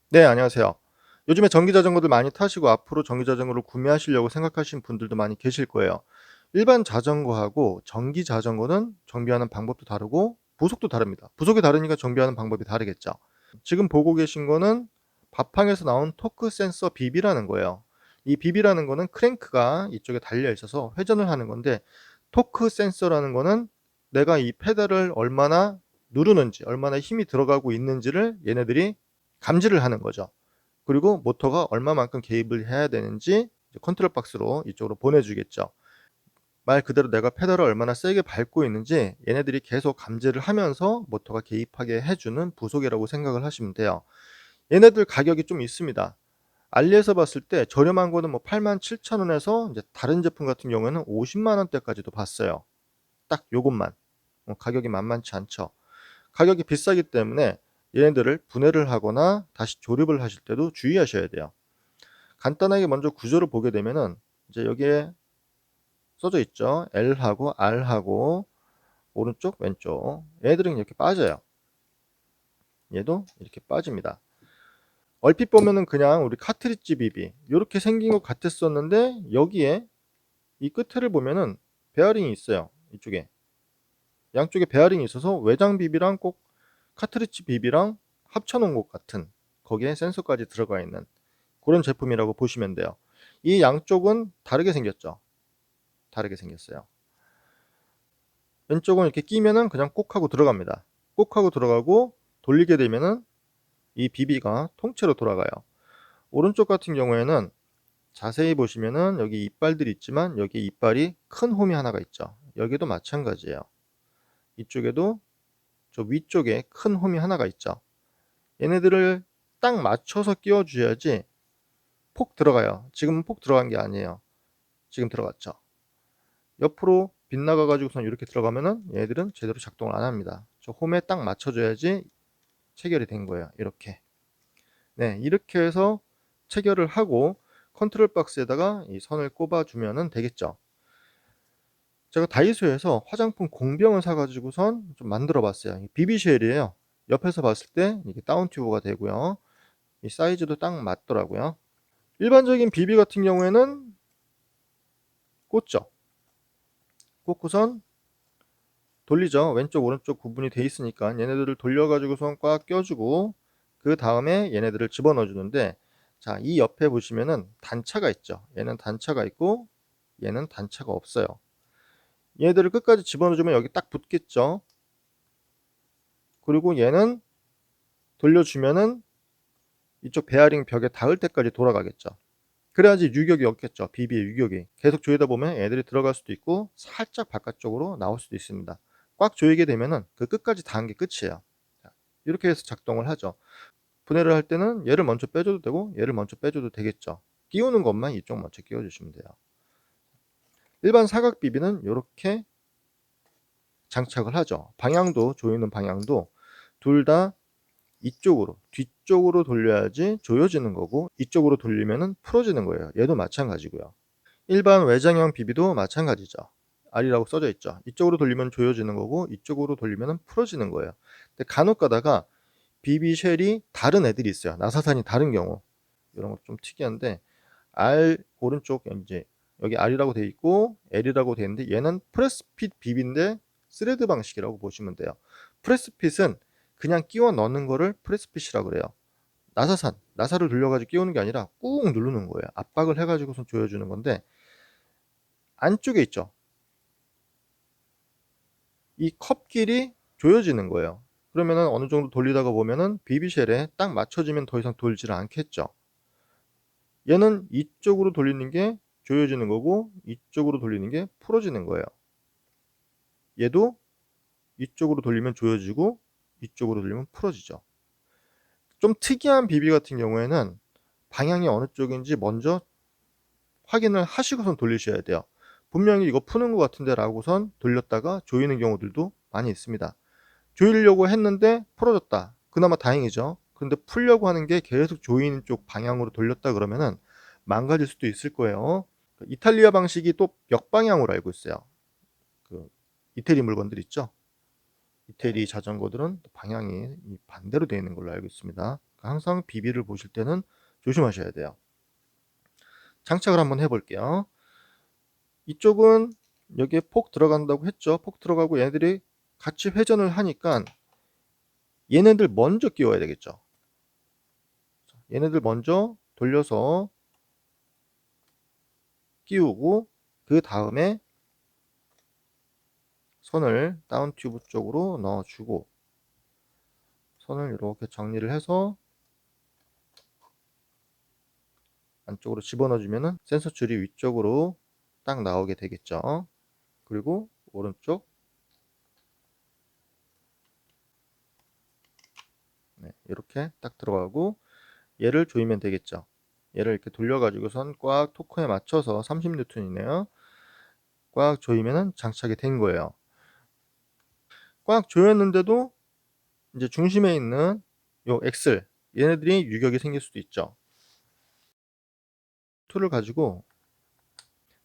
네, 안녕하세요. 요즘에 전기 자전거들 많이 타시고 앞으로 전기 자전거를 구매하시려고 생각하시는 분들도 많이 계실 거예요. 일반 자전거하고 전기 자전거는 정비하는 방법도 다르고 부속도 다릅니다. 부속이 다르니까 정비하는 방법이 다르겠죠. 지금 보고 계신 거는 바팡에서 나온 토크 센서 비비라는 거예요. 이 비비라는 거는 크랭크가 이쪽에 달려 있어서 회전을 하는 건데, 토크 센서라는 거는 내가 이 페달을 얼마나 누르는지, 얼마나 힘이 들어가고 있는지를 얘네들이 감지를 하는 거죠. 그리고 모터가 얼마만큼 개입을 해야 되는지 컨트롤 박스로 이쪽으로 보내주겠죠. 말 그대로 내가 페달을 얼마나 세게 밟고 있는지 얘네들이 계속 감지를 하면서 모터가 개입하게 해주는 부속이라고 생각을 하시면 돼요. 얘네들 가격이 좀 있습니다. 알리에서 봤을 때 저렴한 거는 뭐 87,000원에서 이제 다른 제품 같은 경우에는 50만 원대까지도 봤어요. 딱 요것만. 가격이 만만치 않죠. 가격이 비싸기 때문에 얘네들을 분해를 하거나 다시 조립을 하실 때도 주의하셔야 돼요. 간단하게 먼저 구조를 보게 되면은 이제 여기에 써져 있죠. L하고 R하고 오른쪽, 왼쪽. 얘들은 이렇게 빠져요. 얘도 이렇게 빠집니다. 얼핏 보면은 그냥 우리 카트리지 비비 요렇게 생긴 것 같았었는데, 여기에 이 끝을 보면은 베어링이 있어요. 이쪽에 양쪽에 베어링이 있어서 외장 비비랑 꼭 카트리지 비비랑 합쳐 놓은 것 같은, 거기에 센서까지 들어가 있는 그런 제품이라고 보시면 돼요. 이 양쪽은 다르게 생겼죠. 다르게 생겼어요. 왼쪽은 이렇게 끼면은 그냥 꼭 하고 들어갑니다. 꼭 하고 들어가고 돌리게 되면은 이 비비가 통째로 돌아가요. 오른쪽 같은 경우에는 자세히 보시면은 여기 이빨들이 있지만 여기 이빨이 큰 홈이 하나가 있죠. 여기도 마찬가지예요. 이쪽에도 저 위쪽에 큰 홈이 하나가 있죠. 얘네들을 딱 맞춰서 끼워 줘야지 폭 들어가요. 지금은 폭 들어간 게 아니에요. 지금 들어갔죠. 옆으로 빗나가 가지고선 이렇게 들어가면은 얘네들은 제대로 작동을 안 합니다. 저 홈에 딱 맞춰 줘야지 체결이 된 거예요. 이렇게. 네, 이렇게 해서 체결을 하고 컨트롤 박스에다가 이 선을 꼽아 주면은 되겠죠. 제가 다이소에서 화장품 공병을 사 가지고선 좀 만들어 봤어요. 이 비비쉘이에요. 옆에서 봤을 때 이게 다운 튜브가 되고요. 이 사이즈도 딱 맞더라고요. 일반적인 비비 같은 경우에는 꽂죠. 꽂고선 돌리죠. 왼쪽 오른쪽 구분이 돼 있으니까 얘네들을 돌려 가지고선 꽉 껴 주고 그다음에 얘네들을 집어넣어 주는데, 자, 이 옆에 보시면은 단차가 있죠. 얘는 단차가 있고 얘는 단차가 없어요. 얘네들을 끝까지 집어넣어 주면 여기 딱 붙겠죠. 그리고 얘는 돌려 주면은 이쪽 베어링 벽에 닿을 때까지 돌아가겠죠. 그래야지 유격이 없겠죠. 비비의 유격이. 계속 조이다 보면 애들이 들어갈 수도 있고 살짝 바깥쪽으로 나올 수도 있습니다. 꽉 조이게 되면은 그 끝까지 닿은 게 끝이에요. 자, 이렇게 해서 작동을 하죠. 분해를 할 때는 얘를 먼저 빼줘도 되고 얘를 먼저 빼줘도 되겠죠. 끼우는 것만 이쪽 먼저 끼워 주시면 돼요. 일반 사각 비비는 이렇게 장착을 하죠. 방향도, 조이는 방향도 둘 다 이쪽으로, 뒤쪽으로 돌려야지 조여지는 거고 이쪽으로 돌리면은 풀어지는 거예요. 얘도 마찬가지고요. 일반 외장형 비비도 마찬가지죠. R이라고 써져 있죠. 이쪽으로 돌리면 조여지는 거고 이쪽으로 돌리면 풀어지는 거예요. 근데 간혹 가다가 비비 쉘이 다른 애들이 있어요. 나사산이 다른 경우. 이런 거 좀 특이한데, R 오른쪽 이제 여기 R이라고 돼 있고 L이라고 돼 있는데 얘는 프레스핏 비비인데 스레드 방식이라고 보시면 돼요. 프레스핏은 그냥 끼워 넣는 거를 프레스핏이라고 그래요. 나사를 돌려 가지고 끼우는 게 아니라 꾹 누르는 거예요. 압박을 해 가지고선 조여 주는 건데, 안쪽에 있죠. 이 컵길이 조여지는 거예요. 그러면은 어느 정도 돌리다가 보면은 비비쉘에 딱 맞춰지면 더 이상 돌지를 않겠죠. 얘는 이쪽으로 돌리는 게 조여지는 거고 이쪽으로 돌리는 게 풀어지는 거예요. 얘도 이쪽으로 돌리면 조여지고 이쪽으로 돌리면 풀어지죠. 좀 특이한 비비 같은 경우에는 방향이 어느 쪽인지 먼저 확인을 하시고선 돌리셔야 돼요. 분명히 이거 푸는 것 같은데 라고선 돌렸다가 조이는 경우들도 많이 있습니다. 조이려고 했는데 풀어졌다. 그나마 다행이죠. 그런데 풀려고 하는 게 계속 조이는 쪽 방향으로 돌렸다 그러면은 망가질 수도 있을 거예요. 이탈리아 방식이 또 역방향으로 알고 있어요. 그 이태리 물건들 있죠. 이태리 자전거들은 방향이 반대로 되어 있는 걸로 알고 있습니다. 항상 비비를 보실 때는 조심하셔야 돼요. 장착을 한번 해 볼게요. 이쪽은 여기에 폭 들어간다고 했죠. 폭 들어가고 얘네들이 같이 회전을 하니까 얘네들 먼저 끼워야 되겠죠. 얘네들 먼저 돌려서 끼우고 그다음에 선을 다운 튜브 쪽으로 넣어 주고 선을 이렇게 정리를 해서 안쪽으로 집어넣어 주면은 센서 줄이 위쪽으로 딱 나오게 되겠죠. 그리고 오른쪽 네, 이렇게 딱 들어가고 얘를 조이면 되겠죠. 얘를 이렇게 돌려 가지고선 꽉 토크에 맞춰서 30 뉴턴이네요. 꽉 조이면은 장착이 된 거예요. 꽉 조였는데도 이제 중심에 있는 요 엑슬 얘네들이 유격이 생길 수도 있죠. 툴을 가지고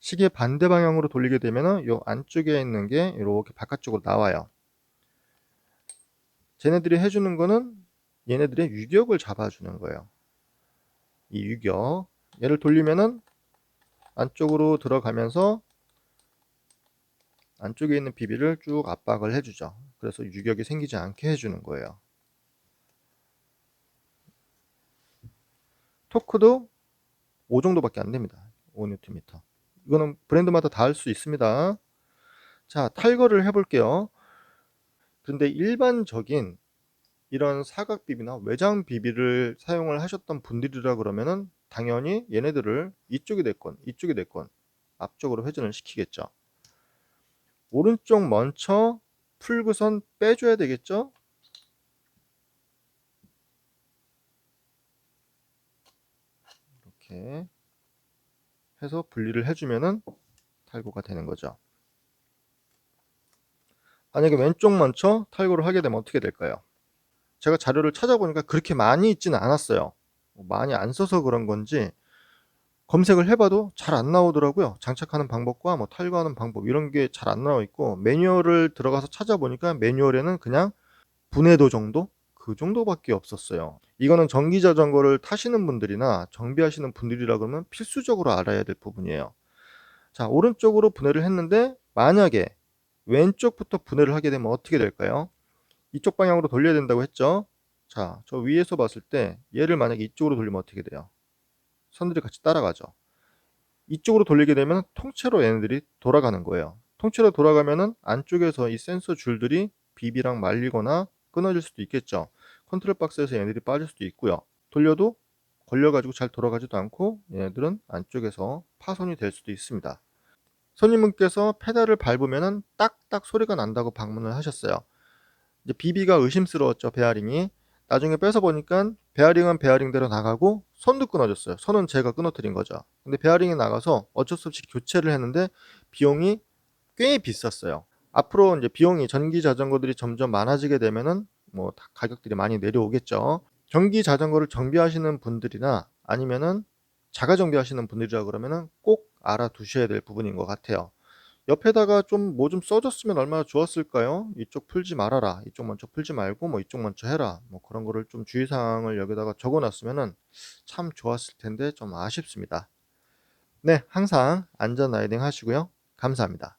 시계 반대 방향으로 돌리게 되면은 요 안쪽에 있는 게 이렇게 바깥쪽으로 나와요. 쟤네들이 해주는 거는 얘네들의 유격을 잡아주는 거예요. 이 유격 얘를 돌리면은 안쪽으로 들어가면서 안쪽에 있는 비비를 쭉 압박을 해주죠. 그래서 유격이 생기지 않게 해주는 거예요. 토크도 5 정도밖에 안 됩니다. 5Nm. 이거는 브랜드마다 다를 수 있습니다. 자, 탈거를 해 볼게요. 근데 일반적인 이런 사각 비비나 외장 비비를 사용을 하셨던 분들이라 그러면은 당연히 얘네들을 이쪽이 됐건 이쪽이 됐건 앞쪽으로 회전을 시키겠죠. 오른쪽 먼저 풀고선 빼줘야 되겠죠. 이렇게 해서 분리를 해주면은 탈거가 되는 거죠. 만약에 왼쪽 먼저 탈거를 하게 되면 어떻게 될까요? 제가 자료를 찾아보니까 그렇게 많이 있지는 않았어요. 많이 안 써서 그런 건지 검색을 해 봐도 잘 안 나오더라고요. 장착하는 방법과 뭐 탈거하는 방법 이런 게 잘 안 나와 있고 매뉴얼을 들어가서 찾아보니까 매뉴얼에는 그냥 분해도 정도? 그 정도밖에 없었어요. 이거는 전기 자전거를 타시는 분들이나 정비하시는 분들이라 그러면 필수적으로 알아야 될 부분이에요. 자, 오른쪽으로 분해를 했는데 만약에 왼쪽부터 분해를 하게 되면 어떻게 될까요? 이쪽 방향으로 돌려야 된다고 했죠. 자, 저 위에서 봤을 때 얘를 만약에 이쪽으로 돌리면 어떻게 돼요? 선들이 같이 따라가죠. 이쪽으로 돌리게 되면 통째로 얘네들이 돌아가는 거예요. 통째로 돌아가면은 안쪽에서 이 센서 줄들이 비비랑 말리거나 끊어질 수도 있겠죠. 컨트롤 박스에서 얘네들이 빠질 수도 있고요. 돌려도 걸려 가지고 잘 돌아가지도 않고 얘네들은 안쪽에서 파손이 될 수도 있습니다. 손님분께서 페달을 밟으면은 딱딱 소리가 난다고 방문을 하셨어요. 이제 비비가 의심스러웠죠, 베어링이. 나중에 빼서 보니까 베어링은 베어링대로 나가고 선도 끊어졌어요. 선은 제가 끊어뜨린 거죠. 근데 베어링이 나가서 어쩔 수 없이 교체를 했는데 비용이 꽤 비쌌어요. 앞으로 이제 비용이 전기 자전거들이 점점 많아지게 되면은 뭐 가격들이 많이 내려오겠죠. 전기 자전거를 정비하시는 분들이나 아니면은 자가 정비하시는 분들이라 그러면은 꼭 알아두셔야 될 부분인 것 같아요. 옆에다가 좀 뭐 좀 써 줬으면 얼마나 좋았을까요? "이쪽 풀지 말아라. 이쪽 먼저 풀지 말고 뭐 이쪽 먼저 해라." 뭐 그런 거를 좀 주의사항을 여기다가 적어 놨으면은 참 좋았을 텐데 좀 아쉽습니다. 네. 항상 안전 라이딩 하시고요. 감사합니다.